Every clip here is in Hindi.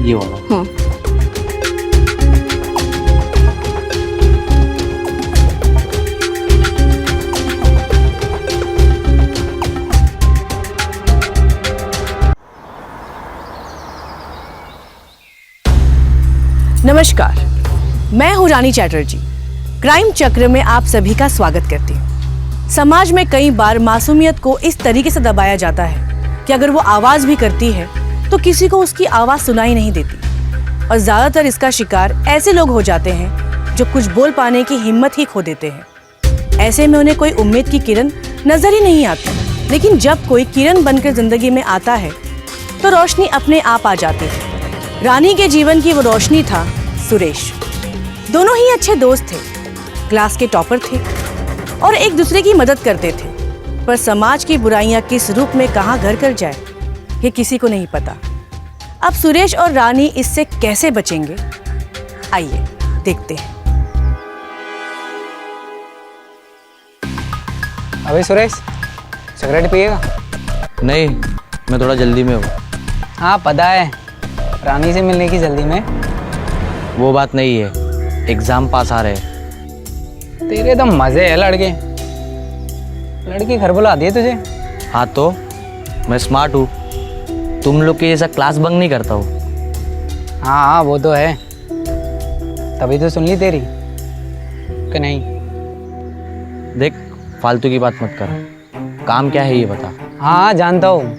ये वाला। नमस्कार, मैं हूं रानी चैटर्जी। क्राइम चक्र में आप सभी का स्वागत करती हूँ। समाज में कई बार मासूमियत को इस तरीके से दबाया जाता है कि अगर वो आवाज भी करती है तो किसी को उसकी आवाज सुनाई नहीं देती, और ज्यादातर इसका शिकार ऐसे लोग हो जाते हैं जो कुछ बोल पाने की हिम्मत ही खो देते हैं। ऐसे में उन्हें कोई उम्मीद की किरण नजर ही नहीं आती, लेकिन जब कोई किरण बनकर जिंदगी में आता है तो रोशनी अपने आप आ जाती है। रानी के जीवन की वो रोशनी था सुरेश। दोनों ही अच्छे दोस्त थे, क्लास के टॉपर थे और एक दूसरे की मदद करते थे, पर समाज की बुराइयां किस रूप में कहां घर कर जाए ये किसी को नहीं पता। अब सुरेश और रानी इससे कैसे बचेंगे, आइए देखते हैं। अबे सुरेश, सिगरेट पिएगा? नहीं, मैं थोड़ा जल्दी में हूँ। हाँ पता है, रानी से मिलने की जल्दी में। वो बात नहीं है, एग्जाम पास आ रहे। तेरे तो मजे है लड़के। लड़की घर बुला दी है तुझे? हाँ तो मैं स्मार्ट हूँ, तुम लोग के जैसा क्लास बंक नहीं करता हूँ। हाँ हाँ वो तो है, तभी तो सुन ली तेरी कि नहीं। देख, फालतू की बात मत कर, काम क्या है ये बता। हाँ जानता हूँ,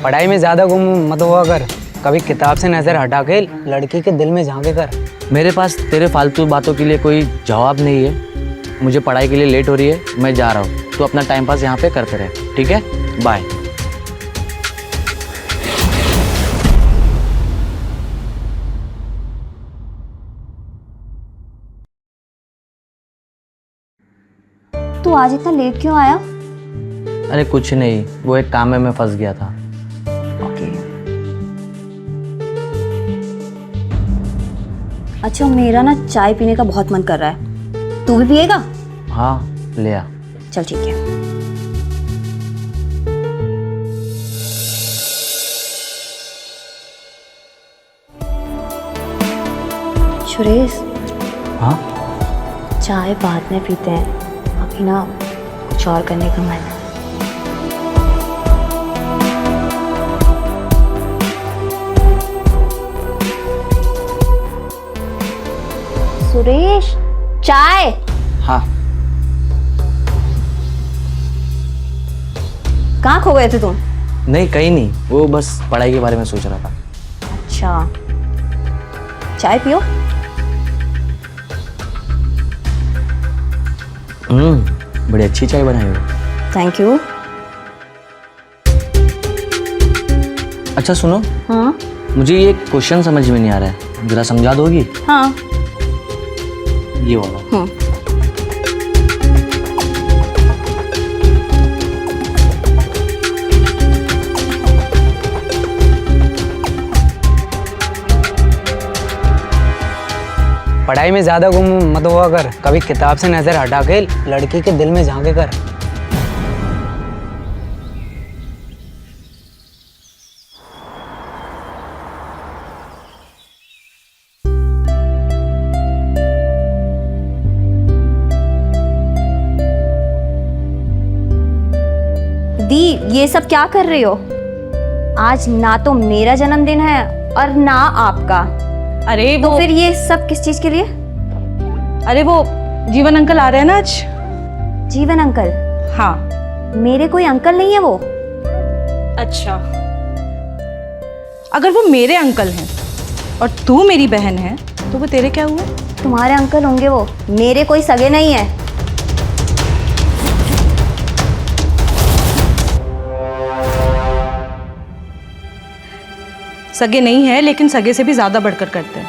पढ़ाई में ज़्यादा गुम मत हुआ कर, कभी किताब से नज़र हटा के लड़की के दिल में झांके कर। मेरे पास तेरे फालतू बातों के लिए कोई जवाब नहीं है। मुझे पढ़ाई के लिए लेट हो रही है, मैं जा रहा हूँ। तू अपना टाइम पास यहाँ पे करते रहे, ठीक है? बाय। तू आज इतना लेट क्यों आया? अरे कुछ नहीं, वो एक काम में मैं फंस गया था। ओके। अच्छा, मेरा ना चाय पीने का बहुत मन कर रहा है, तू भी पिएगा? हाँ ले आ। चल ठीक है। सुरेश, हाँ चाय बाद में पीते हैं, अभी ना कुछ और करने का मन है। सुरेश, चाय। हाँ। कहाँ खो गए थे तुम? नहीं कहीं नहीं, वो बस पढ़ाई के बारे में सोच रहा था। अच्छा, चाय पियो। बड़ी अच्छी चाय बनाई हो। Thank you. अच्छा सुनो, हाँ मुझे ये क्वेश्चन समझ में नहीं आ रहा है, जरा समझा दोगी? हाँ। ये वाला। पढ़ाई में ज़्यादा गुम मत हुआ कर, कभी किताब से नज़र हटा के लड़की के दिल में झांके कर। दी, ये सब क्या कर रही हो? आज ना तो मेरा जन्मदिन है और ना आपका। अरे तो फिर ये सब किस चीज के लिए? अरे वो जीवन अंकल आ रहे हैं ना आज। जीवन अंकल? हाँ। मेरे कोई अंकल नहीं है वो। अच्छा, अगर वो मेरे अंकल हैं और तू मेरी बहन है तो वो तेरे क्या हुए? तुम्हारे अंकल होंगे वो, मेरे कोई सगे नहीं है। सगे नहीं है, लेकिन सगे से भी ज्यादा बढ़कर करते हैं।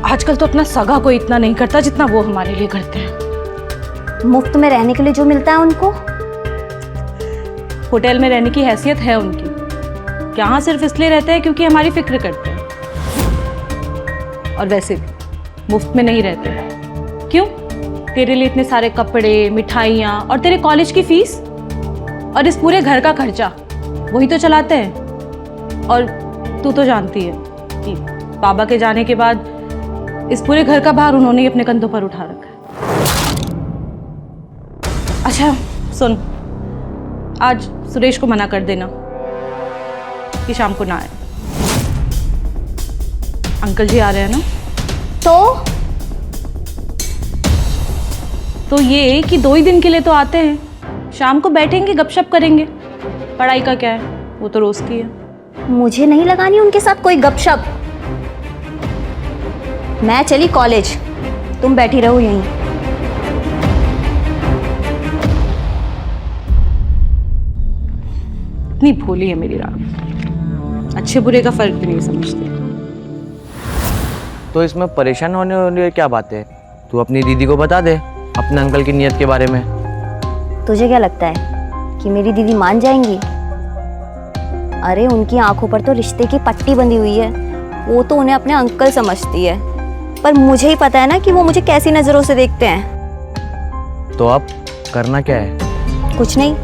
आजकल तो अपना सगा कोई इतना नहीं करता जितना वो हमारे लिए करते हैं। मुफ्त में रहने के लिए जो मिलता है उनको, होटल में रहने की हैसियत है उनकी, यहाँ सिर्फ इसलिए रहते हैं क्योंकि हमारी फिक्र करते हैं। और वैसे भी मुफ्त में नहीं रहते। क्यों? तेरे लिए इतने सारे कपड़े, मिठाइयाँ और तेरे कॉलेज की फीस और इस पूरे घर का खर्चा वही तो चलाते हैं। और तू तो जानती है कि बाबा के जाने के बाद इस पूरे घर का भार उन्होंने ही अपने कंधों पर उठा रखा है। अच्छा सुन, आज सुरेश को मना कर देना कि शाम को ना आए। अंकल जी आ रहे हैं ना? तो ये कि 2 ही दिन के लिए तो आते हैं, शाम को बैठेंगे गपशप करेंगे। पढ़ाई का क्या है, वो तो रोज की है। मुझे नहीं लगानी उनके साथ कोई गपशप। मैं चली कॉलेज, तुम बैठी रहो यहीं। इतनी भोली है मेरी रानी, अच्छे बुरे का फर्क भी नहीं समझती। तो इसमें परेशान होने वाली क्या बात है? तू अपनी दीदी को बता दे अपने अंकल की नीयत के बारे में। तुझे क्या लगता है कि मेरी दीदी मान जाएंगी? अरे उनकी आंखों पर तो रिश्ते की पट्टी बंधी हुई है, वो तो उन्हें अपने अंकल समझती है, पर मुझे ही पता है ना कि वो मुझे कैसी नज़रों से देखते हैं। तो अब करना क्या है? कुछ नहीं,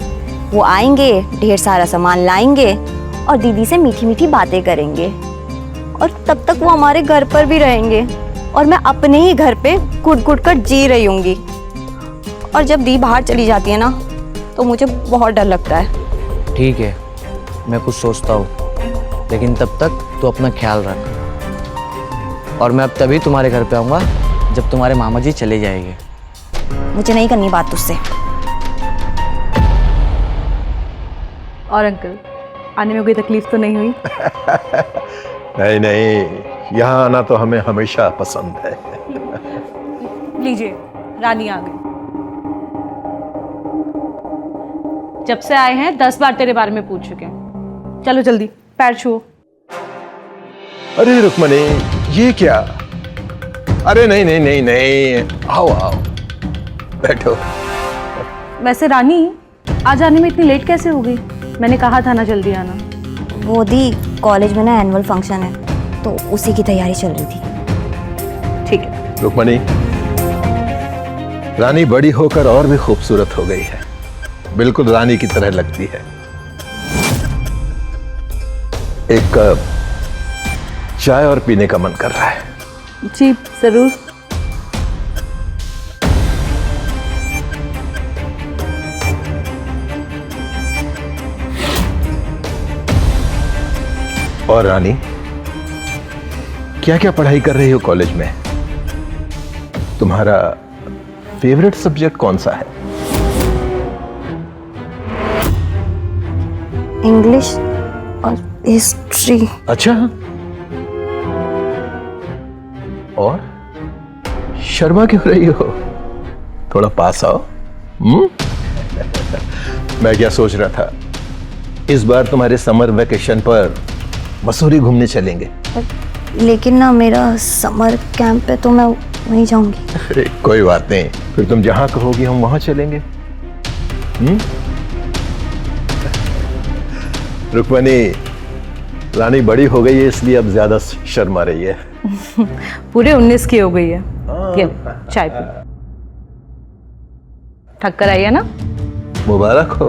वो आएंगे, ढेर सारा सामान लाएंगे और दीदी से मीठी मीठी बातें करेंगे, और तब तक वो हमारे घर पर भी रहेंगे और मैं अपने ही घर पे घुट घुट कर जी रही होंगी। और जब दी बाहर चली जाती है ना, तो मुझे बहुत डर लगता है। ठीक है, मैं कुछ सोचता हूँ, लेकिन तब तक तू अपना ख्याल रख। और मैं अब तभी तुम्हारे घर पे आऊँगा जब तुम्हारे मामा जी चले जाएंगे। मुझे नहीं करनी बात तुझसे। और अंकल, आने में कोई तकलीफ तो नहीं हुई? नहीं नहीं, यहाँ आना तो हमें हमेशा पसंद है। लीजिए, रानी आ गई। जब से आए हैं 10 बार तेरे बारे में पूछ चुके हैं। चलो जल्दी पैर छुओ। अरे रुक्मणी, ये क्या? अरे नहीं नहीं नहीं नहीं, आओ आओ, बैठो। वैसे रानी, आज आने में इतनी लेट कैसे हो गई? मैंने कहा था ना जल्दी आना। वो दी, कॉलेज में ना एनुअल फंक्शन है, तो उसी की तैयारी चल रही थी। ठीक है। रुक्मणी, रानी बड़ी होकर और भी खूबसूरत हो गई है, बिल्कुल रानी की तरह लगती है। एक कप चाय और पीने का मन कर रहा है। जी जरूर। और रानी, क्या क्या पढ़ाई कर रही हो कॉलेज में? तुम्हारा फेवरेट सब्जेक्ट कौन सा है? इंग्लिश और हिस्ट्री। अच्छा, और शर्मा क्यों रही हो? थोड़ा पास आओ। मैं क्या सोच रहा था, इस बार तुम्हारे समर वेकेशन पर मसूरी घूमने चलेंगे। लेकिन ना मेरा समर कैंप है, तो मैं वहीं जाऊंगी। अरे कोई बात नहीं, फिर तुम जहां कहोगी हम वहां चलेंगे। रुक्मणी, रानी बड़ी हो गई है, इसलिए अब ज्यादा शर्मा रही है। पूरे 19 की हो गई है। ये चाय पी। थक कर आई है ना? मुबारक हो।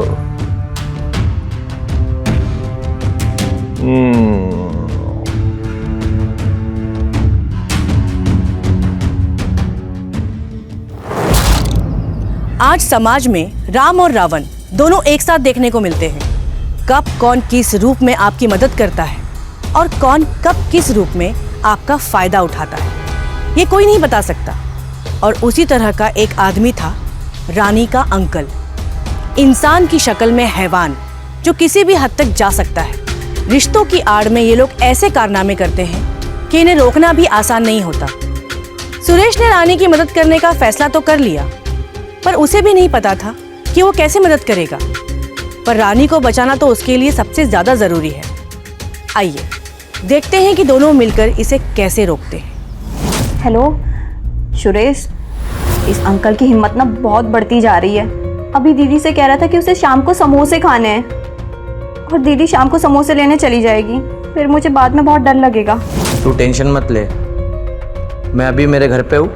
आज समाज में राम और रावण दोनों एक साथ देखने को मिलते हैं। कब कौन किस रूप में आपकी मदद करता है और कौन कब किस रूप में आपका फायदा उठाता है, ये कोई नहीं बता सकता। और उसी तरह का एक आदमी था रानी का अंकल। इंसान की शक्ल में हैवान, जो किसी भी हद तक जा सकता है। रिश्तों की आड़ में ये लोग ऐसे कारनामे करते हैं कि इन्हें रोकना भी आसान नहीं होता। सुरेश ने रानी की मदद करने का फैसला तो कर लिया, पर उसे भी नहीं पता था कि वो कैसे मदद करेगा। पर रानी को बचाना तो उसके लिए सबसे ज्यादा जरूरी है। आइए देखते हैं कि दोनों मिलकर इसे कैसे रोकते हैं। हेलो सुरेश, इस अंकल की हिम्मत ना बहुत बढ़ती जा रही है। अभी दीदी से कह रहा था कि उसे शाम को समोसे खाने हैं, और दीदी शाम को समोसे लेने चली जाएगी, फिर मुझे बाद में बहुत डर लगेगा। तू टेंशन मत ले, मैं अभी मेरे घर पे हूँ,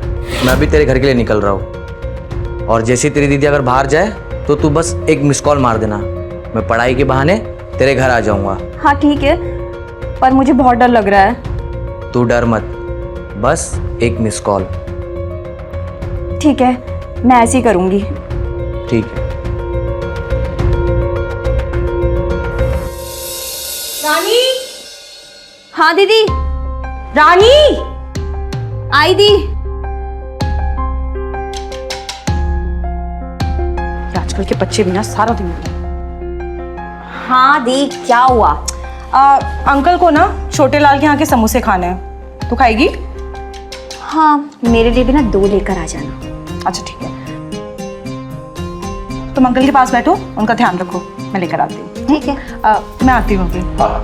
मैं अभी तेरे घर के लिए निकल रहा हूँ। और जैसी तेरी दीदी अगर बाहर जाए तो तू बस एक मिस कॉल मार देना, मैं पढ़ाई के बहाने तेरे घर आ जाऊँगा। हाँ ठीक है, पर मुझे बहुत डर लग रहा है। तू डर मत, बस एक मिस कॉल। ठीक है, मैं ऐसे ही करूँगी। ठीक है। रानी, हाँ दीदी। रानी, आई दी। आजकल के बच्चे भी ना सारा दिन। हाँ दी, क्या हुआ? अंकल को ना छोटे लाल के यहाँ के समोसे खाने हैं, तू खाएगी? हाँ, मेरे लिए भी ना 2 लेकर आ जाना। अच्छा ठीक है, तुम अंकल के पास बैठो, उनका ध्यान रखो, मैं लेकर आती हूँ। ठीक है। मैं आती हूँ अभी। हाँ।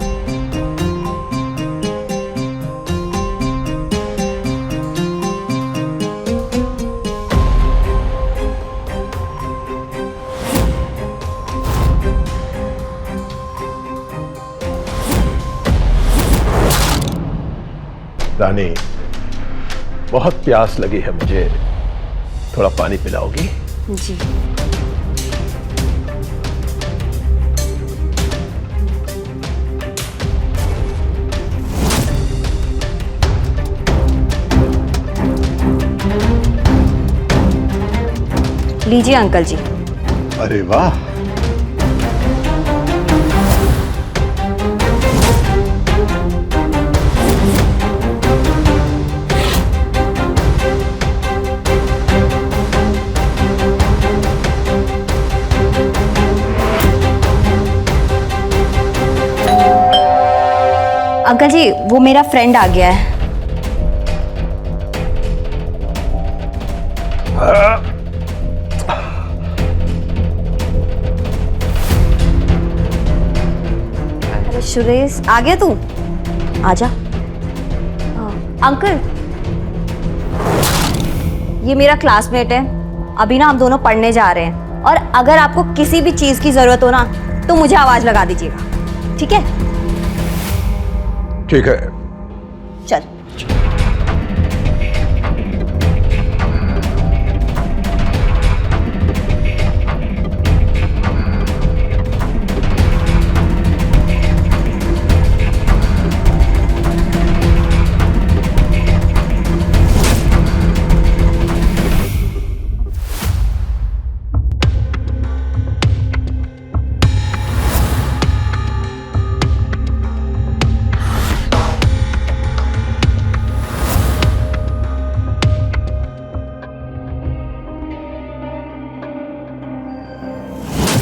रानी, बहुत प्यास लगी है मुझे, थोड़ा पानी पिलाओगी? जी। लीजिए अंकल जी। अरे वाह, अंकल जी, वो मेरा फ्रेंड आ गया है। अरे सुरेश, आ गया तू? आजा। अंकल, ये मेरा क्लासमेट है। अभी ना हम दोनों पढ़ने जा रहे हैं, और अगर आपको किसी भी चीज की जरूरत हो ना तो मुझे आवाज लगा दीजिएगा, ठीक है? ठीक है। चल।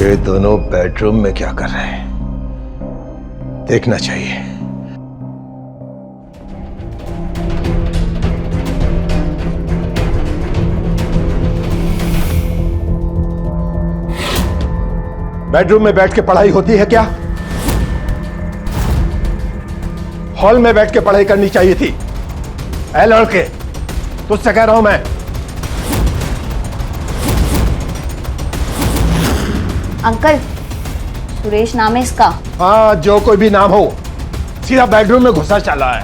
ये दोनों बेडरूम में क्या कर रहे हैं? देखना चाहिए। बेडरूम में बैठ के पढ़ाई होती है क्या? हॉल में बैठ के पढ़ाई करनी चाहिए थी। ऐ लड़के, तुझसे कह रहा हूं मैं। अंकल, सुरेश नाम है इसका। हाँ, जो कोई भी नाम हो, सीधा बेडरूम में घुसा चला है।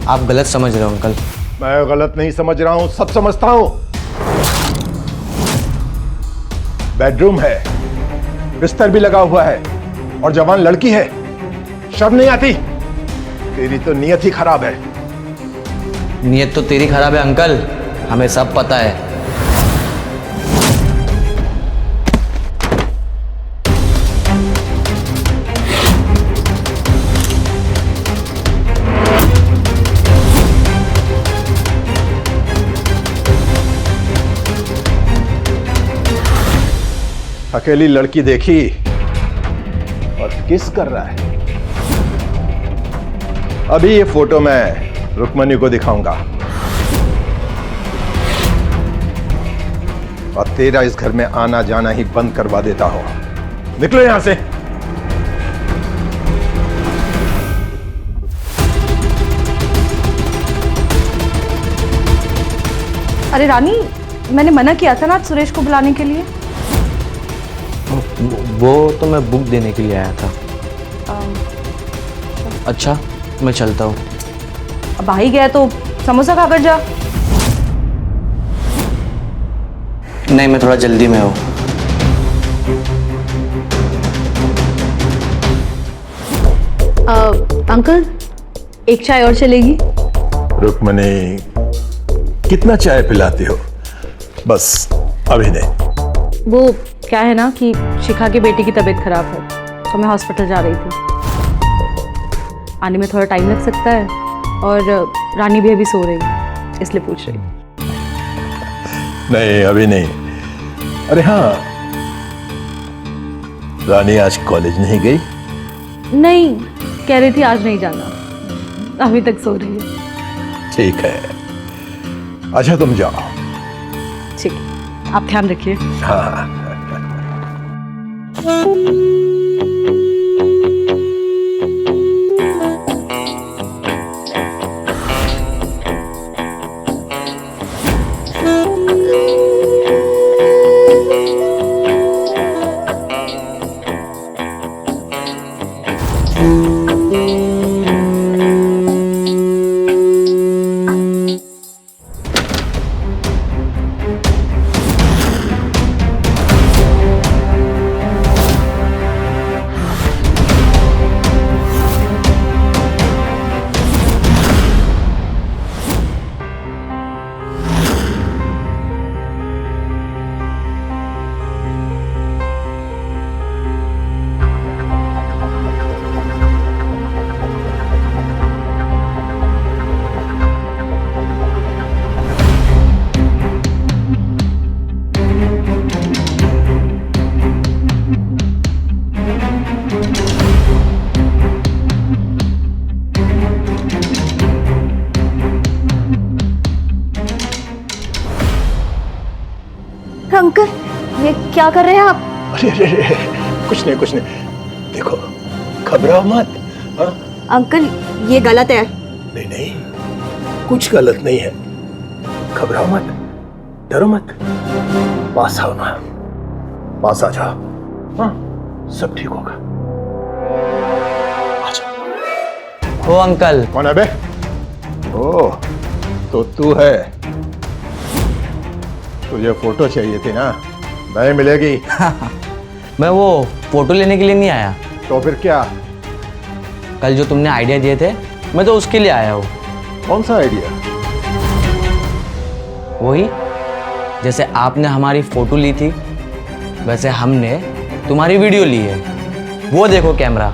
आप गलत समझ रहे हो अंकल। मैं गलत नहीं समझ रहा हूं, सब समझता हूं। बेडरूम है, बिस्तर भी लगा हुआ है, और जवान लड़की है। शर्म नहीं आती? तेरी तो नीयत ही खराब है। नीयत तो तेरी खराब है अंकल, हमें सब पता है। अकेली लड़की देखी और किस कर रहा है। अभी ये फोटो मैं रुक्मणी को दिखाऊंगा, और तेरा इस घर में आना जाना ही बंद करवा देता हूं। निकलो यहां से। अरे रानी, मैंने मना किया था ना आज सुरेश को बुलाने के लिए। वो तो मैं बुक देने के लिए आया था। अच्छा, मैं चलता हूँ। अब आ ही गया तो समोसा खाकर जा। नहीं, मैं थोड़ा जल्दी में हूँ। अंकल एक चाय और चलेगी? रुक्मणी, कितना चाय पिलाती हो? बस अभी नहीं। वो क्या है ना कि शिखा की बेटी की तबीयत खराब है तो मैं हॉस्पिटल जा रही थी। आने में थोड़ा टाइम लग सकता है और रानी भी अभी सो रही है इसलिए पूछ रही। नहीं अभी नहीं। अरे हाँ, रानी आज कॉलेज नहीं गई? नहीं, कह रही थी आज नहीं जाना, अभी तक सो रही है। ठीक है, अच्छा तुम जाओ। ठीक है, आप ध्यान रखिए। हाँ। अंकल, ये क्या कर रहे हैं आप? अरे अरे अरे, कुछ नहीं। देखो, घबराओ मत। हाँ? अंकल, ये गलत है। नहीं नहीं, कुछ गलत नहीं है। घबराओ मत, डरो मत। पास आओ ना, पास आ जाओ। हाँ, सब ठीक होगा। आ जाओ। ओ अंकल। कौन है बे? ओ, तो तू है। तुझे फोटो चाहिए थी ना? नहीं मिलेगी। मैं वो फोटो लेने के लिए नहीं आया। तो फिर क्या? कल जो तुमने आइडिया दिए थे मैं तो उसके लिए आया हूँ। कौन सा आइडिया? वही, जैसे आपने हमारी फोटो ली थी वैसे हमने तुम्हारी वीडियो ली है। वो देखो कैमरा।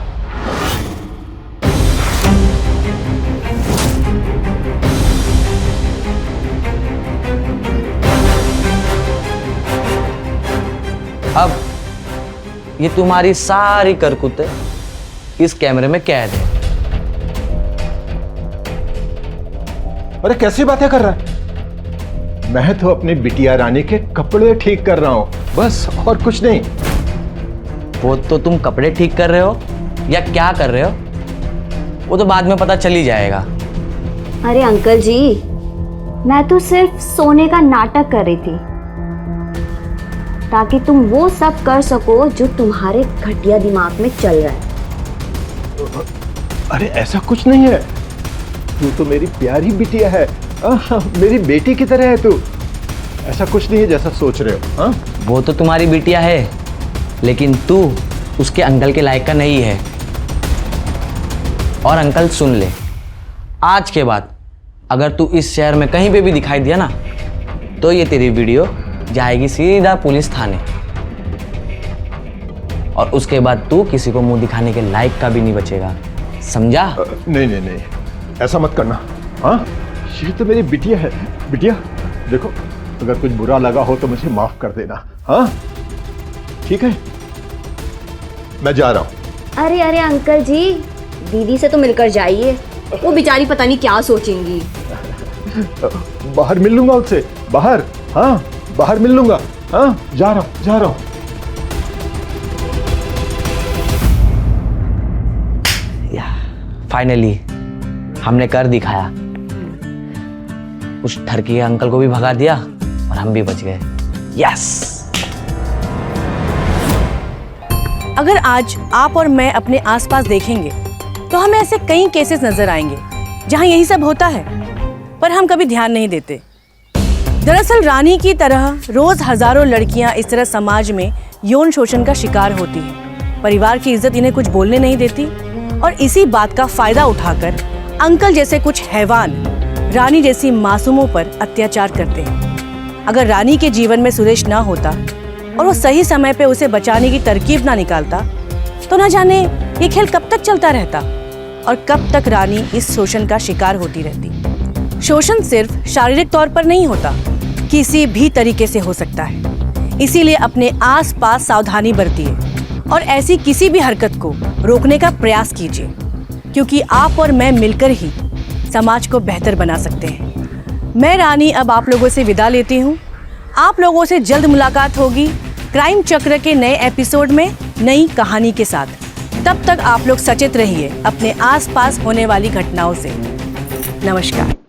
अब ये तुम्हारी सारी करतूतें इस कैमरे में कैद है। अरे कैसी बातें कर रहा है? मैं तो अपनी बिटिया रानी के कपड़े ठीक कर रहा हूं, बस, और कुछ नहीं। वो तो तुम कपड़े ठीक कर रहे हो या क्या कर रहे हो वो तो बाद में पता चल ही जाएगा। अरे अंकल जी, मैं तो सिर्फ सोने का नाटक कर रही थी ताकि तुम वो सब कर सको जो तुम्हारे घटिया दिमाग में चल रहा है। अरे ऐसा कुछ नहीं है। तू तो मेरी प्यारी बिटिया है। मेरी बेटी की तरह है तू। ऐसा कुछ नहीं है जैसा सोच रहे हो। हाँ? वो तो तुम्हारी बिटिया है लेकिन तू उसके अंकल के लायक का नहीं है। और अंकल सुन ले, आज के बाद अगर तू इस शहर में कहीं पे भी दिखाई दिया ना तो ये तेरी वीडियो जाएगी सीधा पुलिस थाने और उसके बाद तू किसी को मुंह दिखाने के लायक का भी नहीं बचेगा, समझा? नहीं, ऐसा मत करना। हाँ, ये तो मेरी बिटिया है। बिटिया देखो, अगर कुछ बुरा लगा हो तो मुझे माफ कर देना। हाँ ठीक है, मैं जा रहा हूँ। अरे अंकल जी, दीदी से तो मिलकर जाइए, वो बेचारी पता नहीं क्या सोचेंगी। बाहर मिल लूंगा उससे, बाहर। हाँ, बाहर मिल लूंगा। हाँ, जा रहा हूँ। फाइनली हमने कर दिखाया। उस ठरकी अंकल को भी भगा दिया और हम भी बच गए। यस। अगर आज आप और मैं अपने आसपास देखेंगे तो हमें ऐसे कई केसेस नजर आएंगे जहां यही सब होता है, पर हम कभी ध्यान नहीं देते। दरअसल रानी की तरह रोज हजारों लड़कियां इस तरह समाज में यौन शोषण का शिकार होती हैं। परिवार की इज्जत इन्हें कुछ बोलने नहीं देती और इसी बात का फायदा उठाकर अंकल जैसे कुछ हैवान रानी जैसी मासूमों पर अत्याचार करते हैं। अगर रानी के जीवन में सुरेश ना होता और वो सही समय पे उसे बचाने की तरकीब ना निकालता तो ना जाने ये खेल कब तक चलता रहता और कब तक रानी इस शोषण का शिकार होती रहती। शोषण सिर्फ शारीरिक तौर पर नहीं होता, किसी भी तरीके से हो सकता है। इसीलिए अपने आसपास सावधानी बरतिए और ऐसी किसी भी हरकत को रोकने का प्रयास कीजिए, क्योंकि आप और मैं मिलकर ही समाज को बेहतर बना सकते हैं। मैं रानी अब आप लोगों से विदा लेती हूँ। आप लोगों से जल्द मुलाकात होगी क्राइम चक्र के नए एपिसोड में नई कहानी के साथ। तब तक आप लोग सचेत रहिए अपने आसपास होने वाली घटनाओं से। नमस्कार।